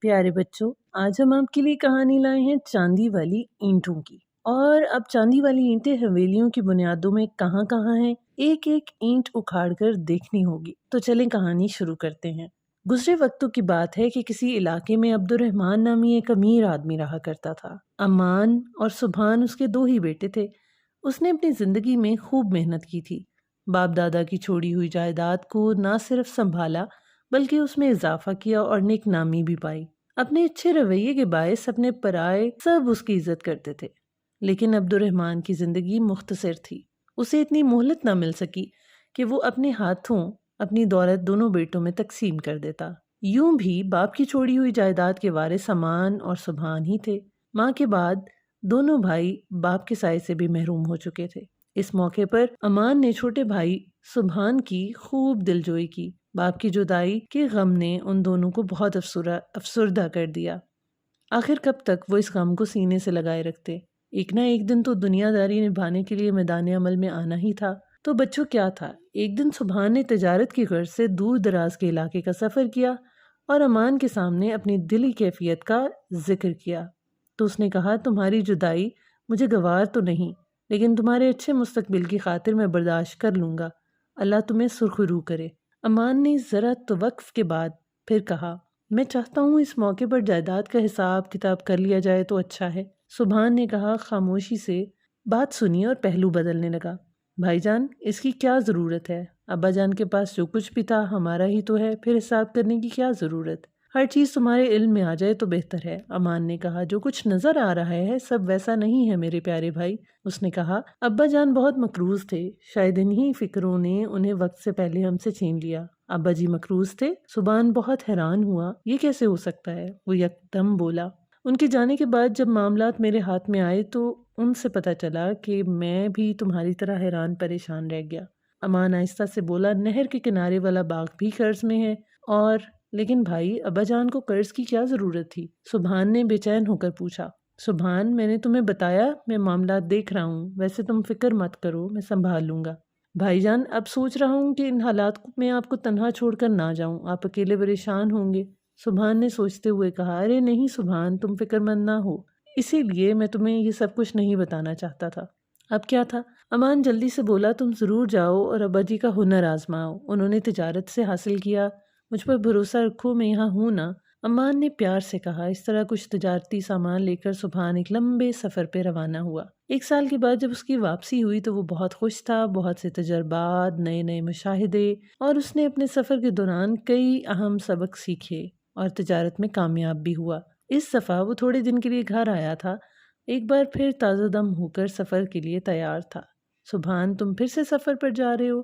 پیارے بچوں، آج ہم آپ کے لیے کہانی لائے ہیں چاندی والی اینٹوں کی۔ اور اب چاندی والی اینٹیں حویلیوں کی بنیادوں میں کہاں کہاں ہیں، ایک ایک اینٹ اکھاڑ کر دیکھنی ہوگی۔ تو چلیں کہانی شروع کرتے ہیں۔ گزرے وقتوں کی بات ہے کہ کسی علاقے میں عبد الرحمن نامی ایک امیر آدمی رہا کرتا تھا۔ امان اور سبحان اس کے دو ہی بیٹے تھے۔ اس نے اپنی زندگی میں خوب محنت کی تھی۔ باپ دادا کی چھوڑی ہوئی جائیداد کو نہ صرف سنبھالا بلکہ اس میں اضافہ کیا اور نیک نامی بھی پائی۔ اپنے اچھے رویے کے باعث اپنے پرائے سب اس کی عزت کرتے تھے، لیکن عبد الرحمن کی زندگی مختصر تھی۔ اسے اتنی مہلت نہ مل سکی کہ وہ اپنے ہاتھوں اپنی دولت دونوں بیٹوں میں تقسیم کر دیتا۔ یوں بھی باپ کی چھوڑی ہوئی جائیداد کے وارث امان اور سبحان ہی تھے۔ ماں کے بعد دونوں بھائی باپ کے سائے سے بھی محروم ہو چکے تھے۔ اس موقع پر امان نے چھوٹے بھائی سبحان کی خوب دلجوئی کی۔ باپ کی جدائی کے غم نے ان دونوں کو بہت افسردہ کر دیا۔ آخر کب تک وہ اس غم کو سینے سے لگائے رکھتے؟ ایک نہ ایک دن تو دنیا داری نبھانے کے لیے میدان عمل میں آنا ہی تھا۔ تو بچوں کیا تھا، ایک دن سبحان نے تجارت کی غرض سے دور دراز کے علاقے کا سفر کیا اور امان کے سامنے اپنی دلی کیفیت کا ذکر کیا۔ تو اس نے کہا، تمہاری جدائی مجھے گوار تو نہیں، لیکن تمہارے اچھے مستقبل کی خاطر میں برداشت کر لوں گا۔ اللہ تمہیں سرخ رو کرے۔ امان نے ذرا توقف کے بعد پھر کہا، میں چاہتا ہوں اس موقع پر جائیداد کا حساب کتاب کر لیا جائے تو اچھا ہے۔ سبحان نے کہا، خاموشی سے بات سنی اور پہلو بدلنے لگا۔ بھائی جان، اس کی کیا ضرورت ہے؟ ابا جان کے پاس جو کچھ بھی تھا ہمارا ہی تو ہے، پھر حساب کرنے کی کیا ضرورت؟ ہر چیز تمہارے علم میں آ جائے تو بہتر ہے۔ امان نے کہا، جو کچھ نظر آ رہا ہے سب ویسا نہیں ہے میرے پیارے بھائی۔ اس نے کہا، ابا جان بہت مقروض تھے، شاید انہی فکروں نے انہیں وقت سے پہلے ہم سے چھین لیا۔ ابا جی مقروض تھے؟ سبحان بہت حیران ہوا، یہ کیسے ہو سکتا ہے؟ وہ یکدم بولا، ان کے جانے کے بعد جب معاملات میرے ہاتھ میں آئے تو ان سے پتہ چلا کہ میں بھی تمہاری طرح حیران پریشان رہ گیا۔ امان آہستہ سے بولا، نہر کے کنارے والا باغ بھی قرض میں ہے اور لیکن بھائی، ابا جان کو قرض کی کیا ضرورت تھی؟ سبحان نے بے چین ہو کر پوچھا۔ سبحان، میں نے تمہیں بتایا میں معاملات دیکھ رہا ہوں، ویسے تم فکر مت کرو، میں سنبھال لوں گا۔ بھائی جان، اب سوچ رہا ہوں کہ ان حالات میں آپ کو تنہا چھوڑ کر نہ جاؤں، آپ اکیلے پریشان ہوں گے۔ سبحان نے سوچتے ہوئے کہا، ارے نہیں سبحان، تم فکر مند نہ ہو، اسی لیے میں تمہیں یہ سب کچھ نہیں بتانا چاہتا تھا۔ اب کیا تھا؟ امان جلدی سے بولا، تم ضرور جاؤ اور ابا جی کا ہنر آزماؤ، انہوں نے تجارت سے حاصل کیا، مجھ پر بھروسہ رکھو، میں یہاں ہوں نا۔ امان نے پیار سے کہا۔ اس طرح کچھ تجارتی سامان لے کر سبحان ایک لمبے سفر پہ روانہ ہوا۔ 1 سال کے بعد جب اس کی واپسی ہوئی تو وہ بہت خوش تھا، بہت سے تجربات، نئے نئے مشاہدے، اور اس نے اپنے سفر کے دوران کئی اہم سبق سیکھے اور تجارت میں کامیاب بھی ہوا۔ اس دفعہ وہ تھوڑے دن کے لیے گھر آیا تھا، ایک بار پھر تازہ دم ہو کر سفر کے لیے تیار تھا۔ سبحان، تم پھر سے سفر پر جا رہے ہو؟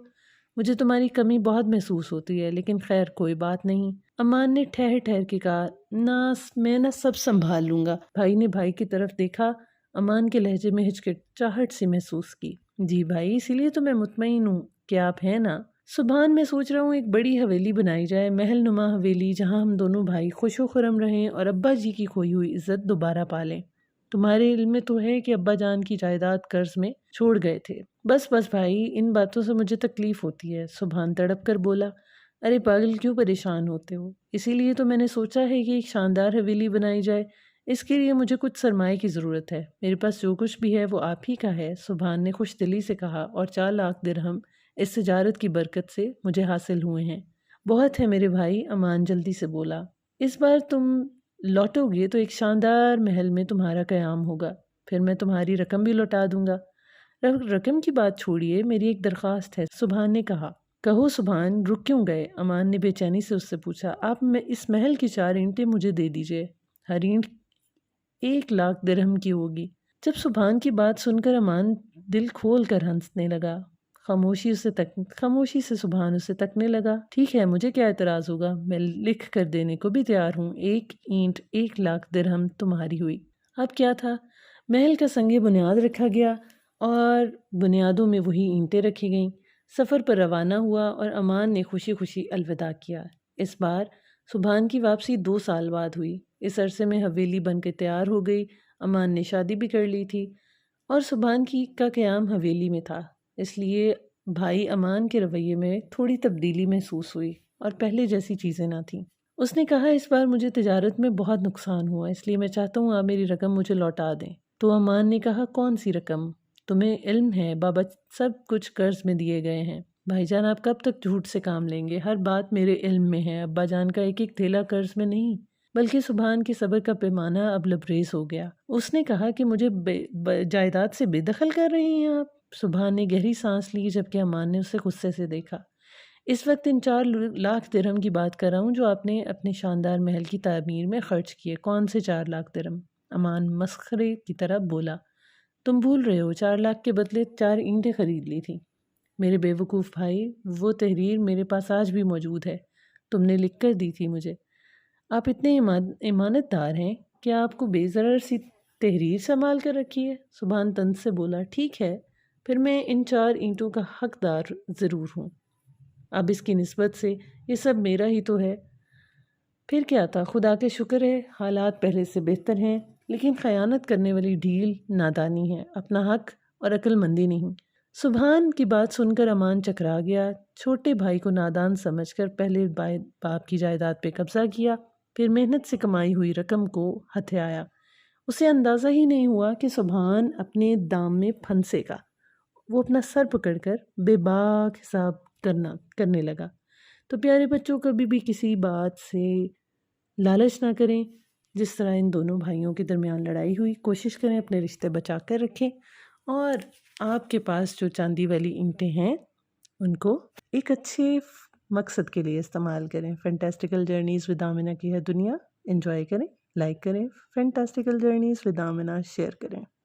مجھے تمہاری کمی بہت محسوس ہوتی ہے، لیکن خیر کوئی بات نہیں۔ امان نے ٹھہر ٹھہر کے کہا، میں سب سنبھال لوں گا۔ بھائی نے بھائی کی طرف دیکھا، امان کے لہجے میں ہچکچاہٹ سی محسوس کی۔ جی بھائی، اسی لیے تو میں مطمئن ہوں کہ آپ ہیں نا۔ سبحان، میں سوچ رہا ہوں ایک بڑی حویلی بنائی جائے، محل نما حویلی، جہاں ہم دونوں بھائی خوش و خرم رہیں اور ابا جی کی کھوئی ہوئی عزت دوبارہ پالیں۔ تمہارے علم میں تو ہے کہ ابا جان کی جائیداد قرض میں چھوڑ گئے تھے۔ بس بس بھائی، ان باتوں سے مجھے تکلیف ہوتی ہے۔ سبحان تڑپ کر بولا، ارے پاگل، کیوں پریشان ہوتے ہو؟ اسی لیے تو میں نے سوچا ہے کہ ایک شاندار حویلی بنائی جائے، اس کے لیے مجھے کچھ سرمائے کی ضرورت ہے، میرے پاس جو کچھ بھی ہے وہ آپ ہی کا ہے۔ سبحان نے خوش دلی سے کہا، اور 4 لاکھ درہم اس تجارت کی برکت سے مجھے حاصل ہوئے ہیں۔ بہت ہے میرے بھائی، امان جلدی سے بولا، اس بار تم لوٹو گے تو ایک شاندار محل میں تمہارا قیام ہوگا، پھر میں تمہاری رقم بھی لوٹا دوں گا۔ رقم کی بات چھوڑیے، میری ایک درخواست ہے، سبحان نے کہا۔ کہو سبحان، رک کیوں گئے؟ امان نے بے چینی سے اس سے پوچھا۔ آپ اس محل کی 4 اینٹیں مجھے دے دیجئے، ہر اینٹ 1 لاکھ درہم کی ہوگی۔ جب سبحان کی بات سن کر امان دل کھول کر ہنسنے لگا، خاموشی سے سبحان اسے تکنے لگا۔ ٹھیک ہے، مجھے کیا اعتراض ہوگا، میں لکھ کر دینے کو بھی تیار ہوں، 1 اینٹ 1 لاکھ درہم تمہاری ہوئی۔ اب کیا تھا؟ محل کا سنگ بنیاد رکھا گیا اور بنیادوں میں وہی اینٹیں رکھی گئیں۔ سفر پر روانہ ہوا اور امان نے خوشی خوشی الوداع کیا۔ اس بار سبحان کی واپسی 2 سال بعد ہوئی۔ اس عرصے میں حویلی بن کے تیار ہو گئی، امان نے شادی بھی کر لی تھی اور سبحان کا قیام حویلی میں تھا، اس لیے بھائی امان کے رویے میں تھوڑی تبدیلی محسوس ہوئی اور پہلے جیسی چیزیں نہ تھیں۔ اس نے کہا اس بار مجھے تجارت میں بہت نقصان ہوا، اس لیے میں چاہتا ہوں آپ میری رقم مجھے لوٹا دیں۔ تو امان نے کہا کون سی رقم؟ تمہیں علم ہے بابا سب کچھ قرض میں دیے گئے ہیں۔ بھائی جان آپ کب تک جھوٹ سے کام لیں گے؟ ہر بات میرے علم میں ہے، ابا جان کا ایک ایک تھیلا قرض میں نہیں، بلکہ سبحان کے صبر کا پیمانہ اب لبریز ہو گیا۔ اس نے کہا کہ مجھے جائیداد سے بے دخل کر رہے ہیں آپ؟ سبحان نے گہری سانس لی جبکہ امان نے اسے غصے سے دیکھا۔ اس وقت ان 4 لاکھ درہم کی بات کر رہا ہوں جو آپ نے اپنے شاندار محل کی تعمیر میں خرچ کیے۔ کون سے 4 لاکھ درہم؟ امان مسخرے کی طرح بولا۔ تم بھول رہے ہو 4 لاکھ کے بدلے 4 اینٹیں خرید لی تھی۔ میرے بے وقوف بھائی، وہ تحریر میرے پاس آج بھی موجود ہے، تم نے لکھ کر دی تھی مجھے۔ آپ اتنے امانت دار ہیں کہ آپ کو بے ضرر سی تحریر سنبھال کر رکھی ہے؟ سبحان طنز سے بولا۔ ٹھیک ہے پھر میں ان 4 اینٹوں کا حقدار ضرور ہوں، اب اس کی نسبت سے یہ سب میرا ہی تو ہے۔ پھر کیا تھا، خدا کے شکر ہے حالات پہلے سے بہتر ہیں، لیکن خیانت کرنے والی ڈھیل نادانی ہے، اپنا حق اور عقل مندی نہیں۔ سبحان کی بات سن کر امان چکرا گیا۔ چھوٹے بھائی کو نادان سمجھ کر پہلے باپ کی جائیداد پہ قبضہ کیا، پھر محنت سے کمائی ہوئی رقم کو ہتھیایا۔ اسے اندازہ ہی نہیں ہوا کہ سبحان اپنے دام میں پھنسے گا۔ وہ اپنا سر پکڑ کر بے باک حساب کرنے لگا۔ تو پیارے بچوں کبھی بھی کسی بات سے لالچ نہ کریں۔ جس طرح ان دونوں بھائیوں کے درمیان لڑائی ہوئی، کوشش کریں اپنے رشتے بچا کر رکھیں، اور آپ کے پاس جو چاندی والی اینٹیں ہیں ان کو ایک اچھے مقصد کے لیے استعمال کریں۔ فینٹاسٹیکل جرنیز ود آمنہ کی ہے دنیا، انجوائے کریں، لائک کریں، فینٹاسٹیکل جرنیز ود آمنہ شیئر کریں۔